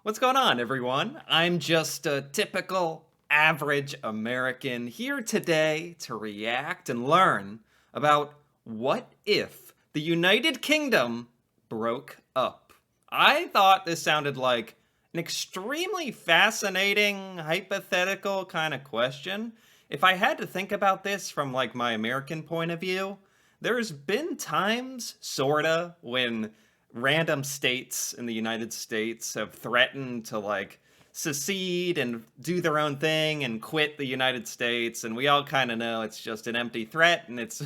What's going on, everyone? I'm just a typical average American here today to react and learn about what if the United Kingdom broke up. I thought this sounded like an extremely fascinating, hypothetical kind of question. If I had to think about this from like my American point of view, there's been times, sorta, when random states in the United States have threatened to like secede and do their own thing and quit the United States, and we all kind of know it's just an empty threat, and it's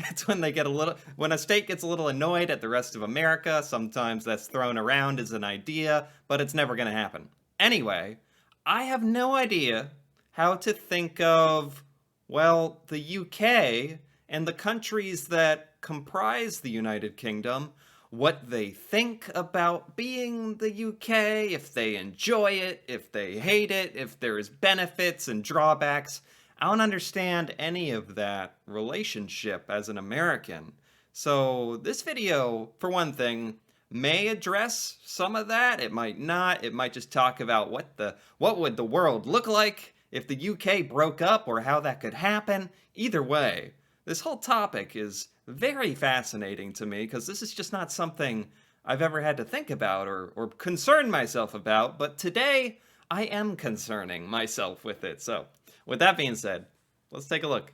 it's when they get a little when a state gets a little annoyed at the rest of America, sometimes that's thrown around as an idea, but it's never going to happen. Anyway, I have no idea how to think of, well, the UK and the countries that comprise the United Kingdom, what they think about being the UK, if they enjoy it, if they hate it, if there's benefits and drawbacks. I don't understand any of that relationship as an American. So this video, for one thing, may address some of that. It might not. It might just talk about what would the world look like if the UK broke up, or how that could happen. Either way, this whole topic is very fascinating to me because this is just not something I've ever had to think about or concern myself about, but today I am concerning myself with it. So, with that being said, let's take a look.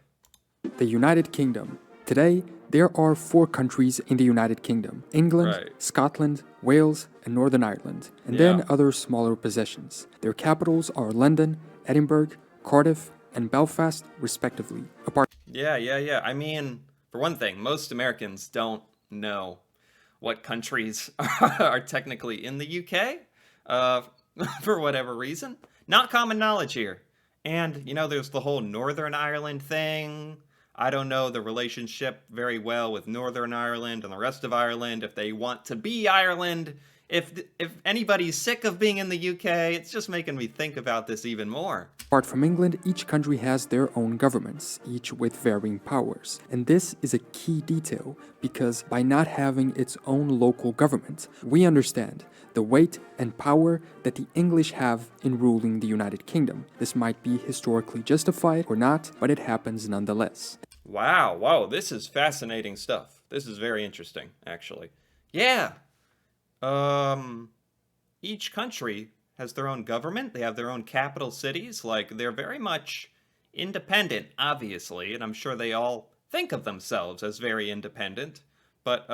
The United Kingdom. Today, there are 4 countries in the United Kingdom: England, Right. Scotland, Wales, and Northern Ireland, and Yeah. then other smaller possessions. Their capitals are London, Edinburgh, Cardiff, and Belfast, respectively. Apart Yeah. I mean, for one thing, most Americans don't know what countries are technically in the UK, uh, for whatever reason. Not common knowledge here. And, there's the whole Northern Ireland thing. I don't know the relationship very well with Northern Ireland and the rest of Ireland, if they want to be Ireland. If anybody's sick of being in the UK, it's just making me think about this even more. Apart from England, each country has their own governments, each with varying powers. And this is a key detail because by not having its own local government, we understand the weight and power that the English have in ruling the United Kingdom. This might be historically justified or not, but it happens nonetheless. Wow, this is fascinating stuff. This is very interesting, actually. Yeah. Um, each country has their own government. They have their own capital cities. Like, they're very much independent, obviously, and I'm sure they all think of themselves as very independent. But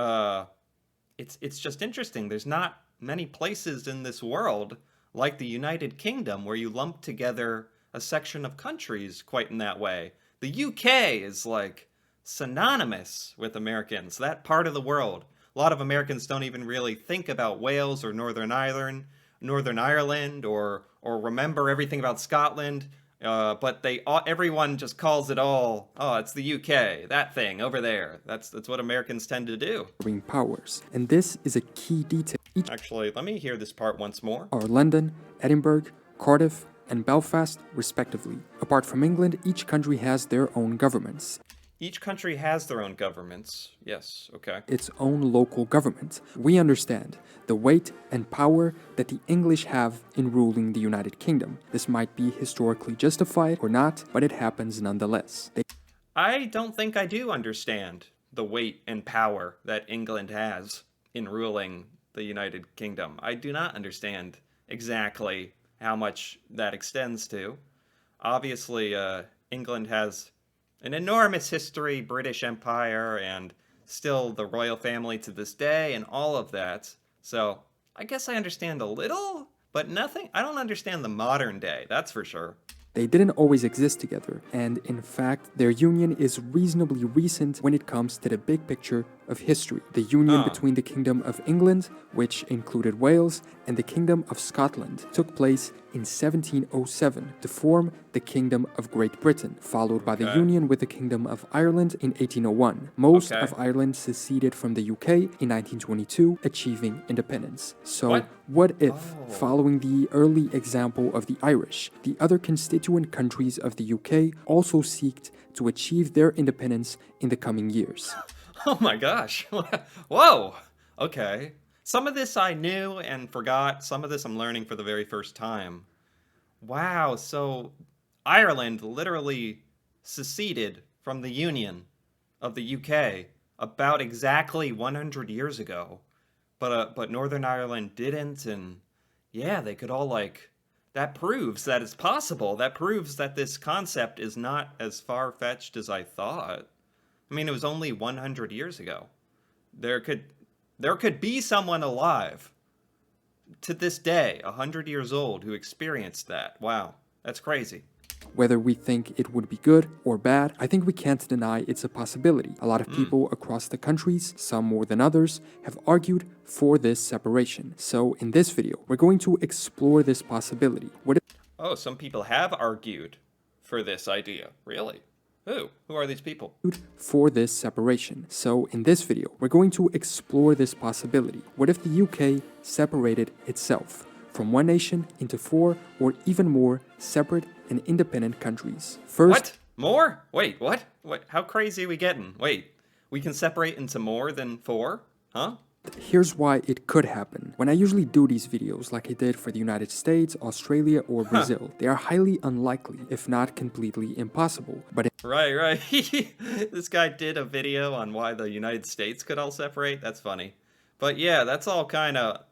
it's just interesting. There's not many places in this world like the United Kingdom where you lump together a section of countries quite in that way. The UK is like synonymous with Americans, that part of the world. A lot of Americans don't even really think about Wales or Northern Ireland, or remember everything about Scotland. But everyone just calls it all, oh, it's the UK, that thing over there. That's what Americans tend to do. Varying powers. And this is a key detail. Each Actually, let me hear this part once more. are London, Edinburgh, Cardiff, and Belfast, respectively. Apart from England, each country has their own governments, Each country has their own governments. Yes, okay. its own local government. We understand the weight and power that the English have in ruling the United Kingdom. This might be historically justified or not, but it happens nonetheless. I don't think I do understand the weight and power that England has in ruling the United Kingdom. I do not understand exactly how much that extends to. Obviously, England has an enormous history, British Empire, and still the royal family to this day, and all of that. So, I guess I understand a little, but nothing. I don't understand the modern day, that's for sure. They didn't always exist together, and in fact, their union is reasonably recent when it comes to the big picture of history. The union between the Kingdom of England, which included Wales, and the Kingdom of Scotland took place in 1707 to form the Kingdom of Great Britain, followed by the Okay. union with the Kingdom of Ireland in 1801. Most Okay. of Ireland seceded from the UK in 1922, achieving independence. So, What? if, Oh. following the early example of the Irish, the other constituent countries of the UK also seeked to achieve their independence in the coming years? Oh my gosh. Whoa. Okay. Some of this I knew and forgot. Some of this I'm learning for the very first time. Wow, so Ireland literally seceded from the Union of the UK about exactly 100 years ago. But Northern Ireland didn't, and yeah, they could all like that proves that it's possible. That proves that this concept is not as far-fetched as I thought. I mean, it was only 100 years ago. There could there could be someone alive to this day, 100 years old, who experienced that. Wow, that's crazy. Whether we think it would be good or bad, I think we can't deny it's a possibility. A lot of people across the countries, some more than others, have argued for this separation. So in this video, we're going to explore this possibility. What if Oh, some people have argued for this idea. Really? Who? Who are these people? for this separation. So in this video, we're going to explore this possibility. What if the UK separated itself from one nation into 4 or even more separate and independent countries? First, What? More? Wait, what? What? How crazy are we getting? Wait, we can separate into more than 4? Huh? here's why it could happen. When I usually do these videos like I did for the United States, Australia, or Brazil, they are highly unlikely, if not completely impossible. But Right, right. This guy did a video on why the United States could all separate. That's funny. But yeah, that's all kind of.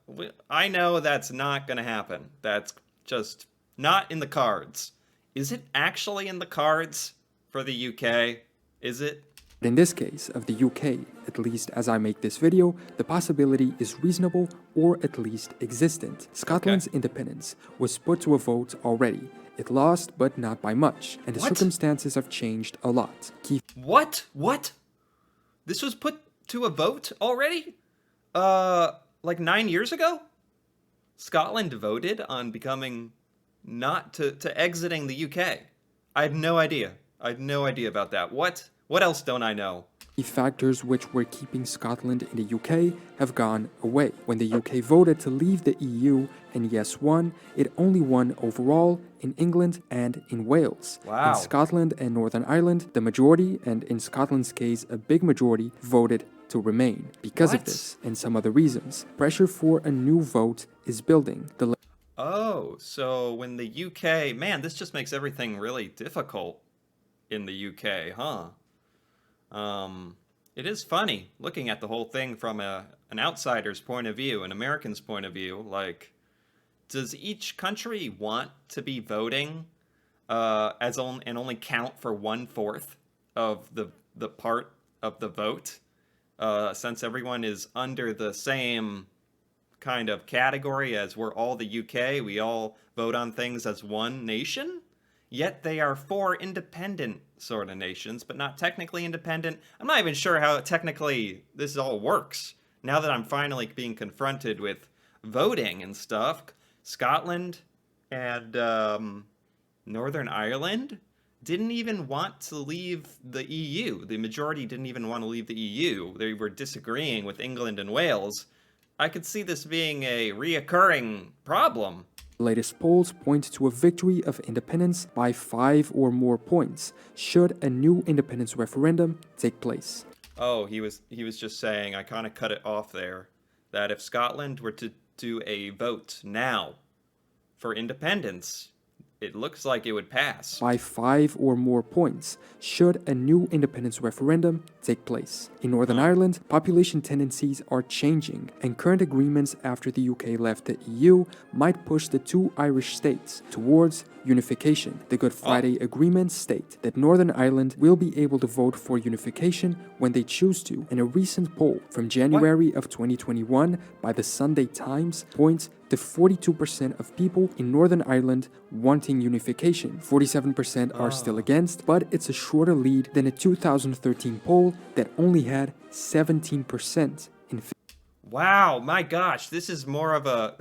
I know that's not going to happen. That's just not in the cards. Is it actually in the cards for the UK? Is it? in this case of the UK, at least as I make this video, the possibility is reasonable or at least existent. Scotland's independence was put to a vote already. It lost, but not by much, and the What? circumstances have changed a lot. Key What? What? This was put to a vote already? Like 9 years ago? Scotland voted on becoming not to exiting the UK. I had no idea. I had no idea about that. What else don't I know? factors which were keeping Scotland in the UK have gone away. When the UK voted to leave the EU and yes won, it only won overall in England and in Wales. Wow. In Scotland and Northern Ireland, the majority, and in Scotland's case a big majority, voted to remain. Because of What? this and some other reasons, pressure for a new vote is building. The Oh, so when the UK, man, this just makes everything really difficult in the UK, huh? It is funny looking at the whole thing from an outsider's point of view, an American's point of view. Like, does each country want to be voting and only count for 1/4 of the part of the vote? Since everyone is under the same kind of category as we're all the UK, we all vote on things as one nation? Yet they are 4 independent sort of nations, but not technically independent. I'm not even sure how technically this all works. Now that I'm finally being confronted with voting and stuff, Scotland and Northern Ireland didn't even want to leave the EU. The majority didn't even want to leave the EU. They were disagreeing with England and Wales. I could see this being a reoccurring problem. latest polls point to a victory of independence by 5 or more points should a new independence referendum take place. Oh, he was just saying, I kind of cut it off there, that if Scotland were to do a vote now for independence, it looks like it would pass. By 5 or more points should a new independence referendum take place. In Northern Ireland, population tendencies are changing, and current agreements after the UK left the EU might push the 2 Irish states towards unification. The Good Friday Agreement state that Northern Ireland will be able to vote for unification when they choose to, and a recent poll from January of 2021 by the Sunday Times points to 42% of people in Northern Ireland wanting unification. 47% are still against, but it's a shorter lead than a 2013 poll that only had 17% in Wow, my gosh, this is more of a...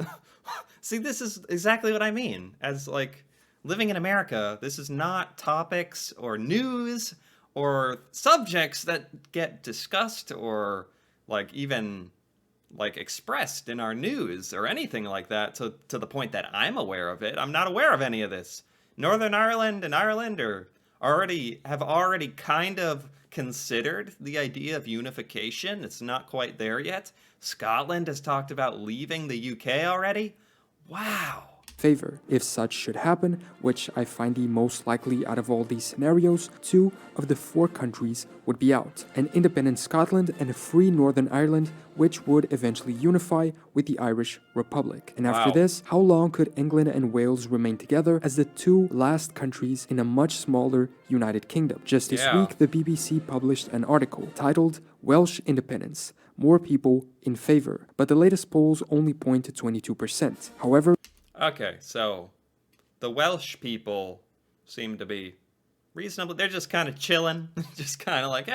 See, this is exactly what I mean. As, like, living in America, this is not topics or news or subjects that get discussed or, like, even, like, expressed in our news or anything like that to the point that I'm aware of it. I'm not aware of any of this. Northern Ireland and Ireland have already kind of considered the idea of unification. It's not quite there yet. Scotland has talked about leaving the UK already. Wow. Favor. If such should happen, which I find the most likely out of all these scenarios, 2 of the 4 countries would be out: an independent Scotland and a free Northern Ireland, which would eventually unify with the Irish Republic. And after Wow. this, how long could England and Wales remain together as the 2 last countries in a much smaller United Kingdom? Just this Yeah. week, the BBC published an article titled Welsh Independence: More People in Favor, but the latest polls only point to 22%. However, Okay, so the Welsh people seem to be reasonable. They're just kind of chilling, just kind of like,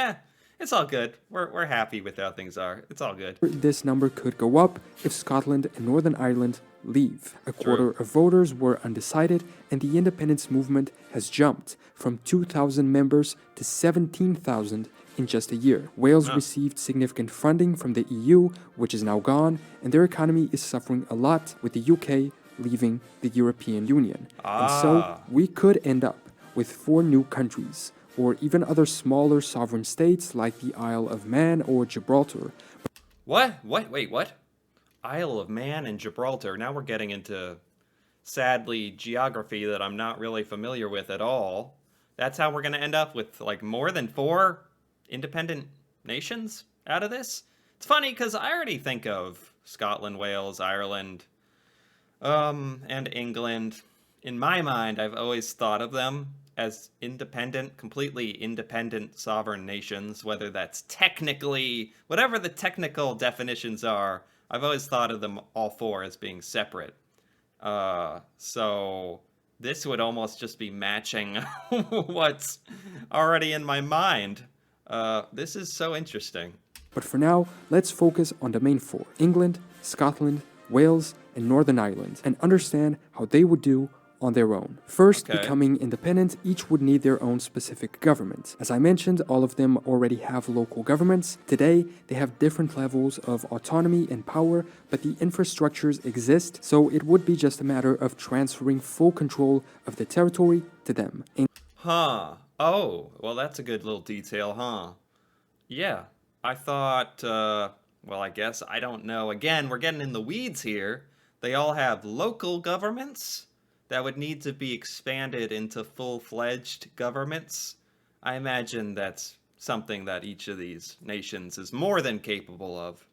it's all good. We're happy with how things are. It's all good. this number could go up if Scotland and Northern Ireland leave. A quarter of voters were undecided, and the independence movement has jumped from 2,000 members to 17,000 in just a year. Wales received significant funding from the EU, which is now gone, and their economy is suffering a lot with the UK leaving the European Union. And so we could end up with 4 new countries, or even other smaller sovereign states like the Isle of Man or Gibraltar. What? Wait, what? Isle of Man and Gibraltar. Now we're getting into, sadly, geography that I'm not really familiar with at all. That's how we're going to end up with, like, more than 4 independent nations out of this? It's funny because I already think of Scotland, Wales, Ireland, and England. In my mind, I've always thought of them as independent, completely independent sovereign nations, whether that's technically, whatever the technical definitions are, I've always thought of them all 4 as being separate. So this would almost just be matching what's already in my mind. This is so interesting. But for now, let's focus on the main 4: England, Scotland, Wales, and Northern Ireland, and understand how they would do on their own. First, becoming independent, each would need their own specific government. As I mentioned, all of them already have local governments. Today, they have different levels of autonomy and power, but the infrastructures exist, so it would be just a matter of transferring full control of the territory to them. Oh, well, that's a good little detail, huh? Yeah, I thought, well, I guess, I don't know. Again, we're getting in the weeds here. They all have local governments that would need to be expanded into full-fledged governments. I imagine that's something that each of these nations is more than capable of.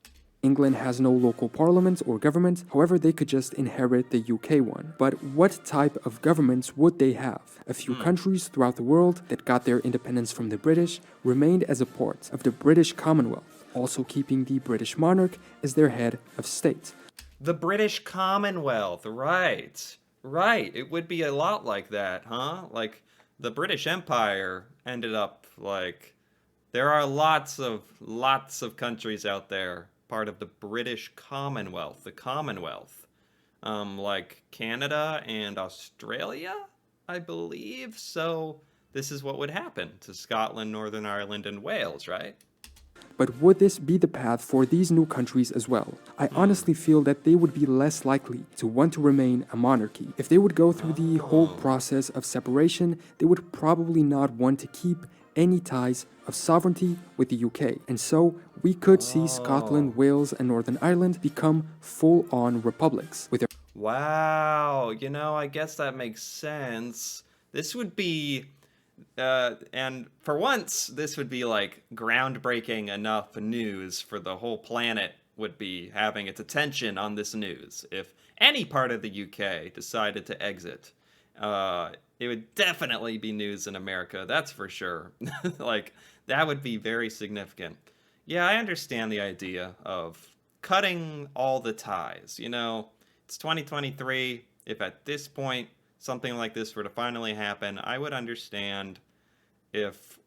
England has no local parliament or government, however they could just inherit the UK one. But what type of governments would they have? A few countries throughout the world that got their independence from the British remained as a part of the British Commonwealth, also keeping the British monarch as their head of state. The British Commonwealth, right. Right, it would be a lot like that, huh? Like, the British Empire ended up, like, there are lots of countries out there, part of the British Commonwealth, the Commonwealth. Like Canada and Australia, I believe. So this is what would happen to Scotland, Northern Ireland, and Wales, right? But would this be the path for these new countries as well? I honestly feel that they would be less likely to want to remain a monarchy. If they would go through the whole process of separation, they would probably not want to keep any ties of sovereignty with the UK. And so we could see Scotland, Wales, and Northern Ireland become full-on republics with their Wow, I guess that makes sense. This would be and for once, this would be like groundbreaking enough news for the whole planet would be having its attention on this news. If any part of the UK decided to exit, it would definitely be news in America, that's for sure. Like, that would be very significant. Yeah, I understand the idea of cutting all the ties. It's 2023. If at this point something like this were to finally happen, I would understand if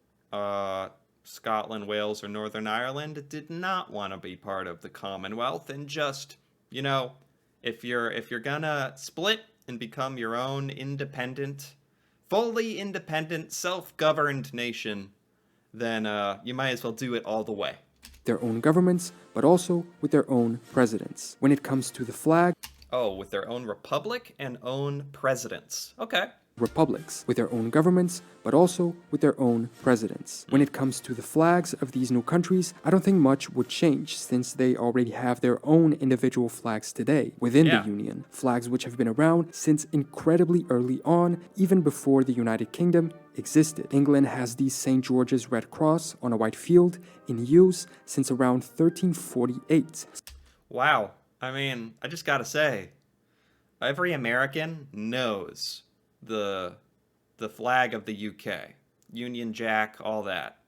Scotland, Wales, or Northern Ireland did not want to be part of the Commonwealth and just, if you're gonna split and become your own independent, fully independent, self-governed nation, then you might as well do it all the way. their own governments, but also with their own presidents. When it comes to the flag, Oh, with their own republic and own presidents. Okay. republics with their own governments, but also with their own presidents. When it comes to the flags of these new countries, I don't think much would change since they already have their own individual flags today within the Union, flags which have been around since incredibly early on, even before the United Kingdom existed. England has the St. George's Red Cross on a white field in use since around 1348. Wow. I mean, I just gotta say, every American knows the flag of the UK, Union Jack, all that.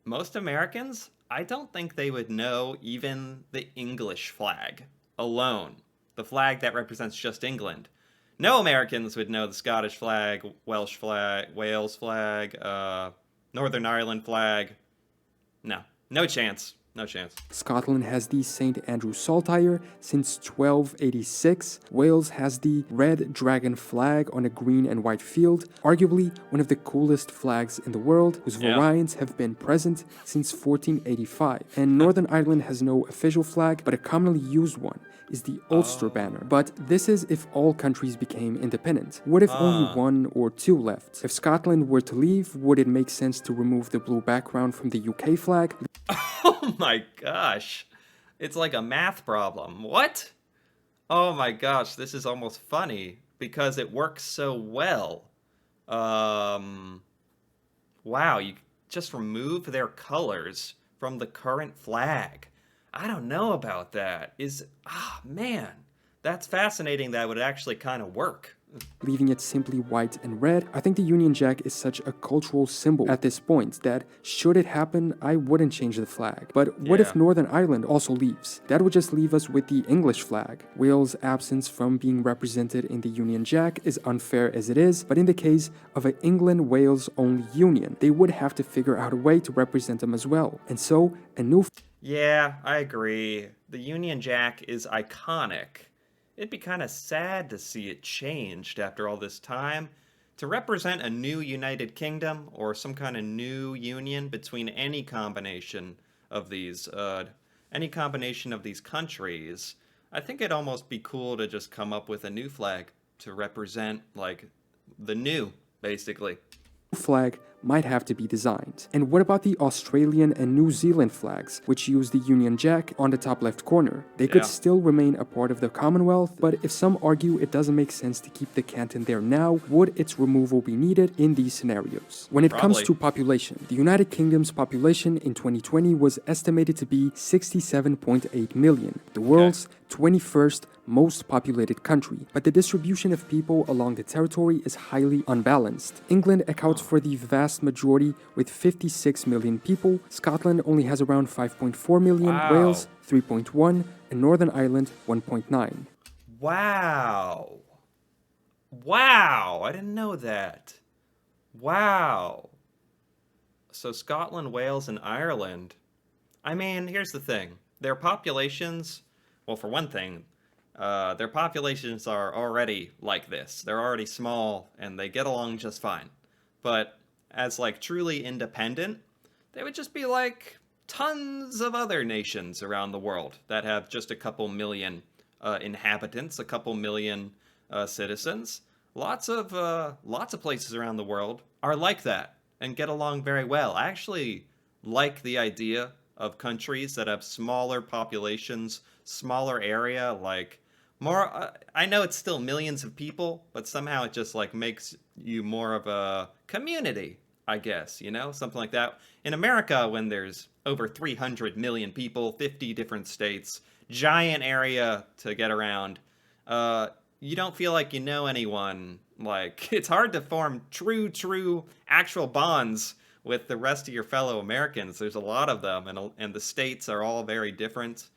Most Americans, I don't think they would know even the English flag alone, the flag that represents just England. No Americans would know the Scottish flag, Welsh flag, Wales flag, Northern Ireland flag. No chance. No chance. Scotland has the St. Andrew Saltire since 1286. Wales has the red dragon flag on a green and white field, arguably one of the coolest flags in the world, whose variants have been present since 1485. And Northern Ireland has no official flag, but a commonly used one is the Ulster banner. But this is if all countries became independent. What if only one or two left? If Scotland were to leave, would it make sense to remove the blue background from the UK flag? Oh my gosh. It's like a math problem. What? Oh my gosh, this is almost funny because it works so well. Wow, you just remove their colors from the current flag. I don't know about that. Man, that's fascinating that would actually kind of work. Leaving it simply white and red. I think the Union Jack is such a cultural symbol at this point that, should it happen, I wouldn't change the flag. But what if Northern Ireland also leaves? That would just leave us with the English flag. Wales' absence from being represented in the Union Jack is unfair as it is, but in the case of an England-Wales only union, they would have to figure out a way to represent them as well. And so, a new... Yeah, I agree. The Union Jack is iconic. It'd be kind of sad to see it changed after all this time. To represent a new United Kingdom or some kind of new union between any combination of these countries, I think it'd almost be cool to just come up with a new flag to represent, like, the new, basically. Flag might have to be designed. And what about the Australian and New Zealand flags, which use the Union Jack on the top left corner? They could still remain a part of the Commonwealth, but if some argue it doesn't make sense to keep the canton there now, would its removal be needed in these scenarios? When it comes to population, the United Kingdom's population in 2020 was estimated to be 67.8 million, the world's 21st most populated country, but the distribution of people along the territory is highly unbalanced. England accounts for the vast majority with 56 million people, Scotland only has around 5.4 million, Wales 3.1, and Northern Ireland 1.9. Wow. Wow, I didn't know that. Wow. So Scotland, Wales, and Ireland, I mean, here's the thing. Their populations, well, for one thing, their populations are already like this. They're already small, and they get along just fine. But as, like, truly independent, they would just be like tons of other nations around the world that have just a couple million inhabitants, a couple million citizens. Lots of places around the world are like that and get along very well. I actually like the idea of countries that have smaller populations, smaller area, like more, I know it's still millions of people, but somehow it just like makes you more of a community, I guess, you know, something like that. In America, when there's over 300 million people, 50 different states, giant area to get around, you don't feel like you know anyone. Like, it's hard to form true, actual bonds with the rest of your fellow Americans. There's a lot of them, and the states are all very different.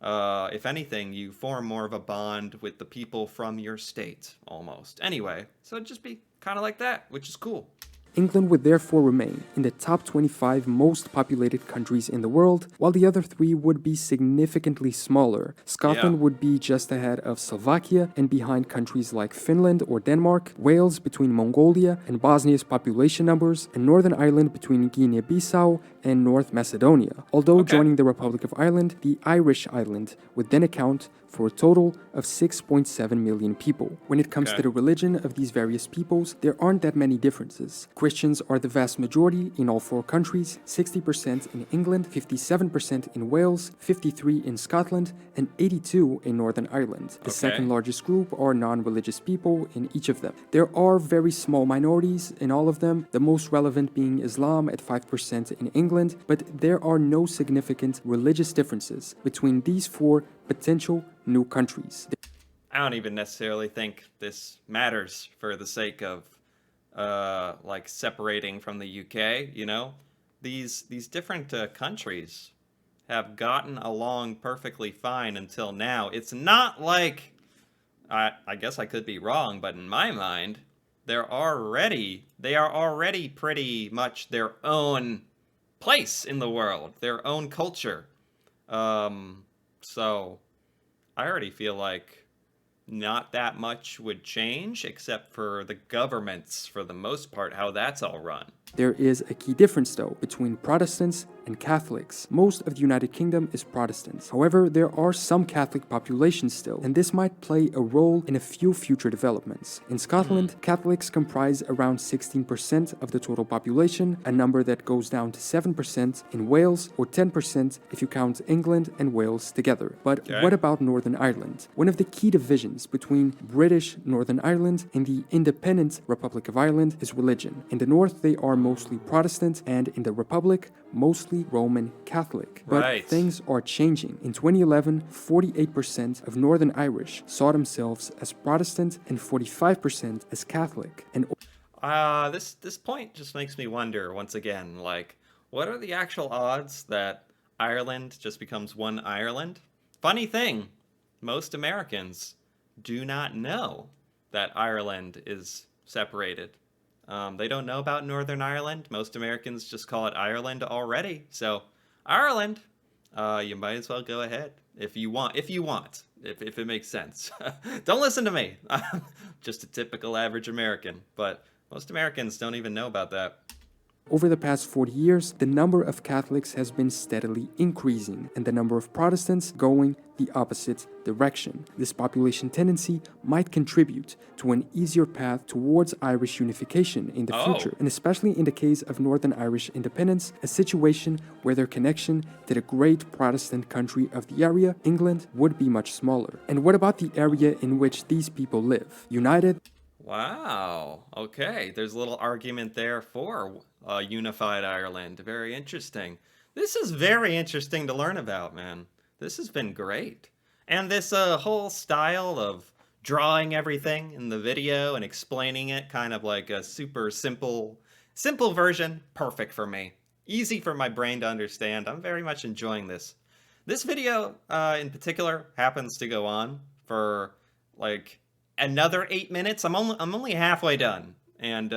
If anything, you form more of a bond with the people from your state, almost. Anyway, so it'd just be kind of like that, which is cool. England would therefore remain in the top 25 most populated countries in the world, while the other three would be significantly smaller. Scotland would be just ahead of Slovakia and behind countries like Finland or Denmark, Wales between Mongolia and Bosnia's population numbers, and Northern Ireland between Guinea-Bissau and North Macedonia. Although Okay. joining the Republic of Ireland, the Irish island would then account for a total of 6.7 million people. When it comes Okay. to the religion of these various peoples, there aren't that many differences. Christians are the vast majority in all four countries, 60% in England, 57% in Wales, 53% in Scotland, and 82% in Northern Ireland. The second Okay. largest group are non-religious people in each of them. There are very small minorities in all of them, the most relevant being Islam at 5% in England, but there are no significant religious differences between these four potential new countries. I don't even necessarily think this matters for the sake of like separating from the UK, you know? These different countries have gotten along perfectly fine until now. It's not like I guess I could be wrong, but in my mind, they are already pretty much their own place in the world, their own culture. So I already feel like not that much would change, except for the governments, for the most part, how that's all run. There is a key difference, though, between Protestants and Catholics. Most of the United Kingdom is Protestants. However, there are some Catholic populations still, and this might play a role in a few future developments. In Scotland, Catholics comprise around 16% of the total population, a number that goes down to 7% in Wales, or 10% if you count England and Wales together. But Okay. what about Northern Ireland? One of the key divisions between British Northern Ireland and the independent Republic of Ireland is religion. In the north, they are mostly Protestant, and in the Republic, mostly Roman Catholic. But Right. things are changing. In 2011, 48% of Northern Irish saw themselves as Protestant and 45% as Catholic. And This point just makes me wonder once again, like, what are the actual odds that Ireland just becomes one Ireland? Funny thing, most Americans do not know that Ireland is separated. They don't know about Northern Ireland. Most Americans just call it Ireland already. So, Ireland, you might as well go ahead if you want. If it makes sense. Don't listen to me. I'm just a typical average American. But most Americans don't even know about that. over the past 40 years, the number of Catholics has been steadily increasing, and the number of Protestants going the opposite direction. This population tendency might contribute to an easier path towards Irish unification in the Oh. future, and especially in the case of Northern Irish independence, a situation where their connection to the great Protestant country of the area, England, would be much smaller. And what about the area in which these people live? United? Wow. Okay. There's a little argument there for unified Ireland. Very interesting. This is very interesting to learn about, man. This has been great. And this whole style of drawing everything in the video and explaining it, kind of like a super simple version, perfect for me. Easy for my brain to understand. I'm very much enjoying this. This video in particular happens to go on for like another 8 minutes. I'm only halfway done, and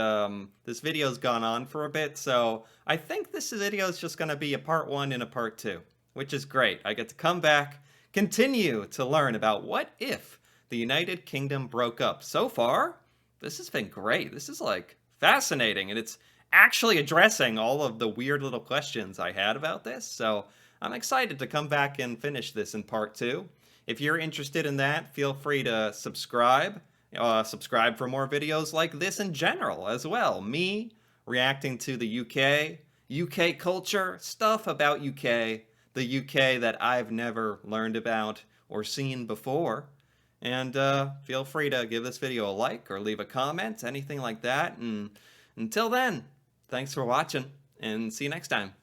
this video's gone on for a bit, so I think this video is just going to be a part 1 and a part 2, which is great. I get to come back, continue to learn about what if the United Kingdom broke up. So far, this has been great. This is like fascinating, and it's actually addressing all of the weird little questions I had about this, so I'm excited to come back and finish this in part 2. If you're interested in that, feel free to subscribe. Subscribe for more videos like this in general as well. Me reacting to the UK culture, stuff about UK, the UK that I've never learned about or seen before. And feel free to give this video a like or leave a comment, anything like that. And until then, thanks for watching, and see you next time.